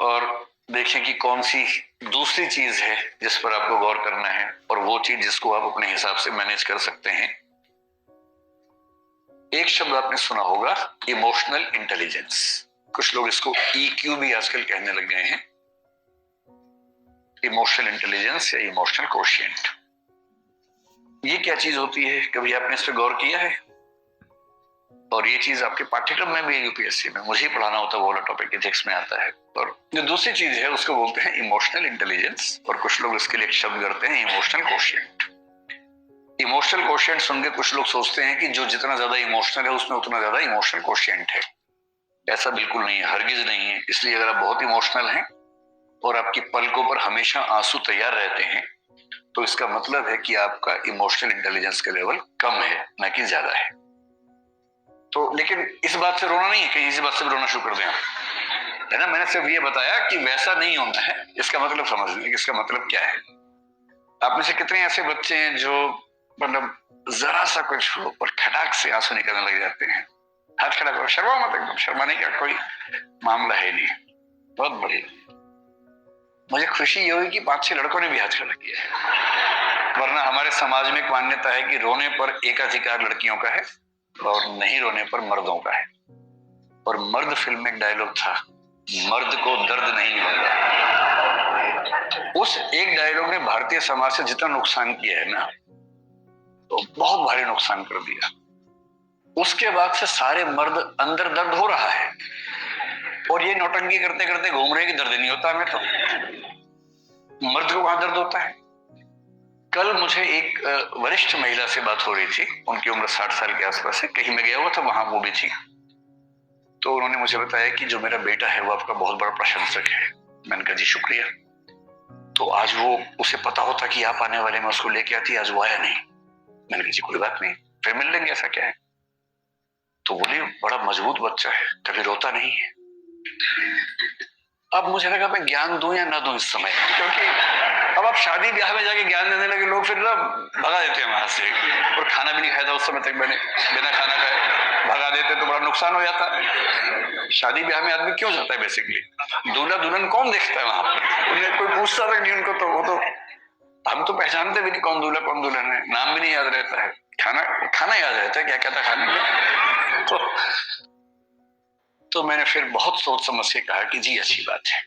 और देखें कि कौन सी दूसरी चीज है जिस पर आपको गौर करना है और वो चीज जिसको आप अपने हिसाब से मैनेज कर सकते हैं। एक शब्द आपने सुना होगा, इमोशनल इंटेलिजेंस। कुछ लोग इसको EQ भी आजकल कहने लग गए हैं, इमोशनल इंटेलिजेंस या इमोशनल कोशिएंट। ये क्या चीज होती है, कभी आपने इस पर गौर किया है? और ये चीज आपके पाठ्यक्रम में भी यूपीएससी में मुझे ही पढ़ाना होता है, वो वाला टॉपिक एथिक्स में आता है। और जो दूसरी चीज है उसको बोलते हैं इमोशनल इंटेलिजेंस, और कुछ लोग इसके लिए एक शब्द करते हैं इमोशनल कोशिएंट। इमोशनल कोशिएंट सुन के कुछ लोग सोचते हैं कि जो जितना ज्यादा इमोशनल है उसमें उतना ज्यादा इमोशनल कोशिएंट है। ऐसा बिल्कुल नहीं है, हरगिज नहीं है। इसलिए अगर आप बहुत इमोशनल हैं और आपकी पलकों पर हमेशा आंसू तैयार रहते हैं तो इसका मतलब है कि आपका इमोशनल इंटेलिजेंस का लेवल कम है, न कि ज्यादा है। तो लेकिन इस बात से रोना नहीं है, कहीं इस बात से रोना शुरू कर दें है ना। मैंने सिर्फ ये बताया कि वैसा नहीं होना है, इसका मतलब समझ लें, इसका मतलब क्या है। आप में से कितने ऐसे बच्चे हैं जो मतलब जरा सा कुछ हो और खटाक से आंसू निकलने लग जाते हैं? हाथ खड़ा करो, शर्मा मत, एकदम शर्माने का कोई मामला है नहीं। बहुत बढ़िया। मुझे खुशी ये हुई कि 5-6 लड़कों ने भी हाथ खड़ा किया है, वरना हमारे समाज में एक मान्यता है कि रोने पर एकाधिकार लड़कियों का है और नहीं रोने पर मर्दों का है। और मर्द फिल्म में एक डायलॉग था, मर्द को दर्द नहीं होता। उस एक डायलॉग ने भारतीय समाज से जितना नुकसान किया है ना, तो बहुत भारी नुकसान कर दिया। उसके बाद से सारे मर्द अंदर दर्द हो रहा है और ये नौटंकी करते करते घूम रहे कि दर्द नहीं होता हमें। तो मर्द को कहां दर्द होता है? कल मुझे एक वरिष्ठ महिला से बात हो रही थी, उनकी उम्र 60 साल के आसपास है, कहीं मैं गया हुआ था, वहां वो भी थी। तो उन्होंने मुझे बताया कि जो मेरा बेटा है वो आपका बहुत बड़ा प्रशंसक है। मैंने कहा जी शुक्रिया। तो आज वो, उसे पता होता कि आप आने वाले, मैं उसको लेके आती, आज वो आया नहीं। मैंने कहा जी कोई बात नहीं, फिर मिल लेंगे, ऐसा क्या है। तो बोली बड़ा मजबूत बच्चा है, कभी रोता नहीं है। अब मुझे लगा मैं ज्ञान दूं या ना दूं इस समय, क्योंकि अब आप शादी ब्याह में जाके ज्ञान देने लगे, लोग फिर ना भगा देते हैं वहां से। और खाना भी नहीं खाया था उस समय तक मैंने, बिना खाना खाए भगा देते तो बड़ा नुकसान हो जाता। शादी ब्याह में आदमी क्यों जाता है बेसिकली? दूल्हा दुल्हन कौन देखता है वहां पर? उन्हें कोई पूछता तक नहीं उनको, तो वो तो हम तो पहचानते भी नहीं कौन दूल्हा कौन दुल्हन है, नाम भी नहीं याद रहता है, खाना खाना याद रहता है क्या क्या था खाने में। तो मैंने फिर बहुत सोच समझ के कहा कि जी अच्छी बात है।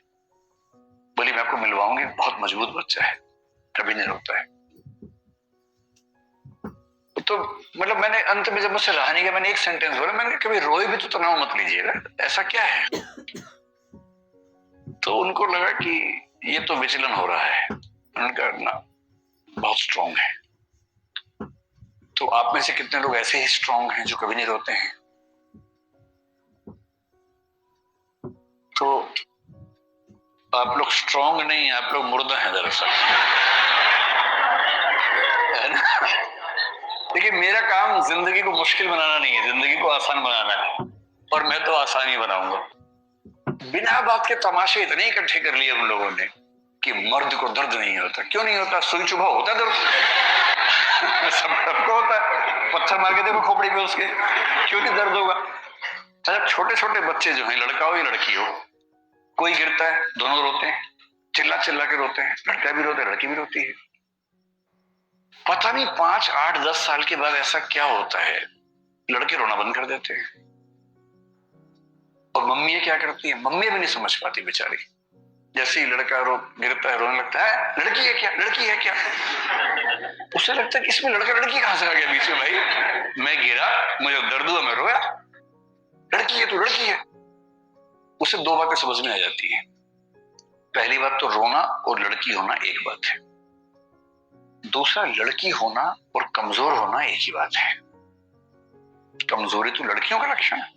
बोली मैं आपको मिलवाऊंगी, बहुत मजबूत बच्चा है, कभी नहीं रोता है। तो मतलब मैंने अंत में जब मुझसे रहा नहीं गया, मैंने एक सेंटेंस बोला, मैंने कभी रोए भी तो तनाव मत लीजिएगा, ऐसा क्या है। तो उनको लगा कि ये तो विचलन हो रहा है। उनका ना बहुत स्ट्रांग है। तो आप में से कितने लोग ऐसे ही स्ट्रांग हैं जो कभी नहीं रोते हैं? तो आप लोग स्ट्रांग नहीं, आप लोग मुर्दा हैं दरअसल, है ना। देखिए मेरा काम जिंदगी को मुश्किल बनाना नहीं है, जिंदगी को आसान बनाना है, और मैं तो आसान ही बनाऊंगा। बिना बात के तमाशे इतने इकट्ठे कर लिए उन लोगों ने कि मर्द को दर्द नहीं होता। क्यों नहीं होता? सुई चुभा होता है दर्द। सबको होता है, पत्थर मार के देखो खोपड़ी पे उसके, क्यों नहीं दर्द होगा। अच्छा छोटे छोटे बच्चे जो हैं, लड़का हो या लड़की हो, कोई गिरता है दोनों रोते हैं, चिल्ला चिल्ला के रोते हैं, लड़का भी रोता है लड़की भी रोती है। पता नहीं 5, 8, 10 साल के बाद ऐसा क्या होता है, लड़के रोना बंद कर देते हैं। और मम्मी क्या करती है, मम्मी भी नहीं समझ पाती बेचारी। जैसे ही लड़का गिरता है रोने लगता है, लड़की है क्या, लड़की है क्या। उसे लगता है कि इसमें लड़का लड़की कहां से आ गया बीच में। भाई मैं गिरा, मुझे दर्द हुआ, मैं रोया, लड़की है तो लड़की है। उसे 2 बातें समझ में आ जाती हैं। पहली बात तो रोना और लड़की होना एक बात है, दूसरा लड़की होना और कमजोर होना एक ही बात है। कमजोरी तो लड़कियों का लक्षण है,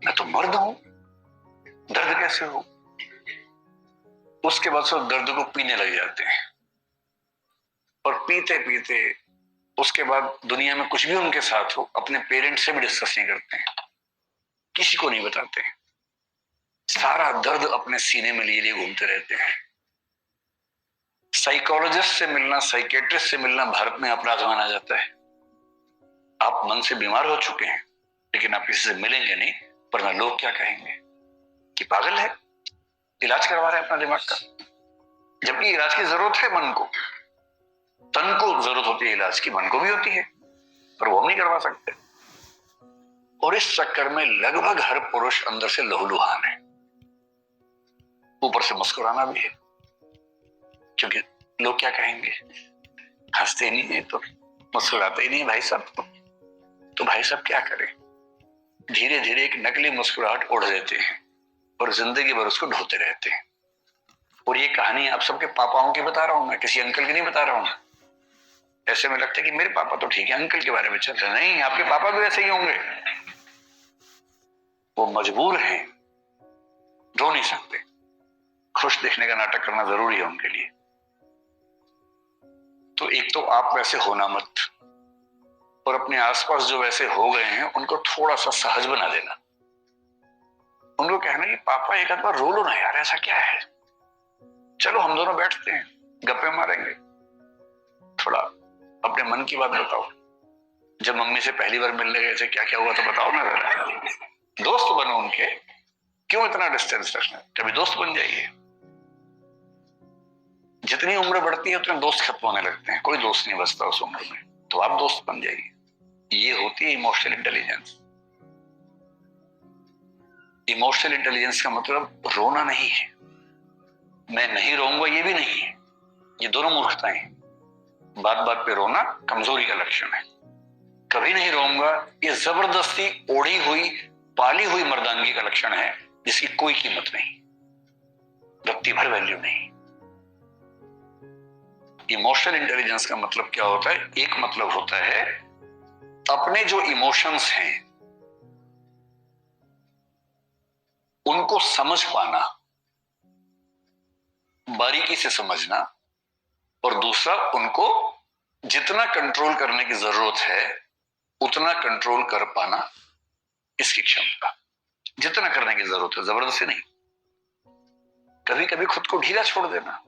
मैं तो मर्द हूं, दर्द कैसे हो। उसके बाद सब दर्द को पीने लग जाते हैं, और पीते पीते उसके बाद दुनिया में कुछ भी उनके साथ हो, अपने पेरेंट्स से भी डिस्कस नहीं करते हैं, किसी को नहीं बताते हैं, सारा दर्द अपने सीने में लिए लिए घूमते रहते हैं। साइकोलॉजिस्ट से मिलना, साइकेट्रिस्ट से मिलना भारत में अपराध माना जाता है। आप मन से बीमार हो चुके हैं लेकिन आप किसी से मिलेंगे नहीं, वरना लोग क्या कहेंगे कि पागल है, इलाज करवा रहे हैं अपना दिमाग का, जबकि इलाज की जरूरत है मन को, तन को जरूरत होती है इलाज की, मन को भी होती है, पर वो हम नहीं करवा सकते। और इस चक्कर में लगभग हर पुरुष अंदर से लहूलुहान है, ऊपर से मुस्कुराना भी है, क्योंकि लोग क्या कहेंगे, हंसते नहीं है तो, मुस्कुराते ही नहीं भाई साहब, तो भाई साहब क्या करें, धीरे धीरे एक नकली मुस्कुराहट उड़ देते हैं और जिंदगी भर उसको ढोते रहते हैं। और ये कहानी आप सबके पापाओं की बता रहा हूं मैं, किसी अंकल की नहीं बता रहा हूं। ऐसे में लगता है कि मेरे पापा तो ठीक है, अंकल के बारे में चल रहा, नहीं, आपके पापा भी ऐसे ही होंगे, वो मजबूर हैं, रो नहीं सकते, खुश दिखने का नाटक करना जरूरी है उनके लिए। तो एक तो आप वैसे होना मत, और अपने आसपास जो वैसे हो गए हैं उनको थोड़ा सा सहज बना देना। उनको कहना कि पापा एक आध बार रो लो ना यार, ऐसा क्या है, चलो हम दोनों बैठते हैं, गप्पे मारेंगे, थोड़ा अपने मन की बात बताओ, जब मम्मी से पहली बार मिलने गए थे क्या क्या हुआ तो बताओ ना जरा, दोस्त बनो उनके, क्यों इतना डिस्टेंस रखना, कभी दोस्त बन जाइए। जितनी उम्र बढ़ती है उतने दोस्त खत्म होने लगते हैं, कोई दोस्त नहीं बचता उस उम्र में, तो आप दोस्त बन जाइए। ये होती है इमोशनल इंटेलिजेंस। इमोशनल इंटेलिजेंस का मतलब रोना नहीं है, मैं नहीं रोऊंगा ये भी नहीं है, ये दोनों मूर्खताएं हैं। बात बात पे रोना कमजोरी का लक्षण है, कभी नहीं रोऊंगा ये जबरदस्ती ओढ़ी हुई पाली हुई मर्दानगी का लक्षण है, जिसकी कोई कीमत नहीं, रत्ती भर वैल्यू नहीं। इमोशनल इंटेलिजेंस का मतलब क्या होता है, एक मतलब होता है अपने जो इमोशंस हैं उनको समझ पाना, बारीकी से समझना, और दूसरा उनको जितना कंट्रोल करने की जरूरत है उतना कंट्रोल कर पाना, इसकी क्षमता, जितना करने की जरूरत है, जबरदस्ती नहीं। कभी कभी खुद को ढीला छोड़ देना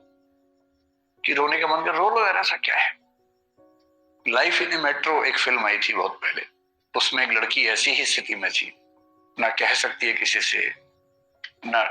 कि रोने का मन कर रो लो यार, ऐसा क्या है। लाइफ इन ए मेट्रो एक फिल्म आई थी बहुत पहले, उसमें एक लड़की ऐसी ही स्थिति में थी, ना कह सकती है किसी से, ना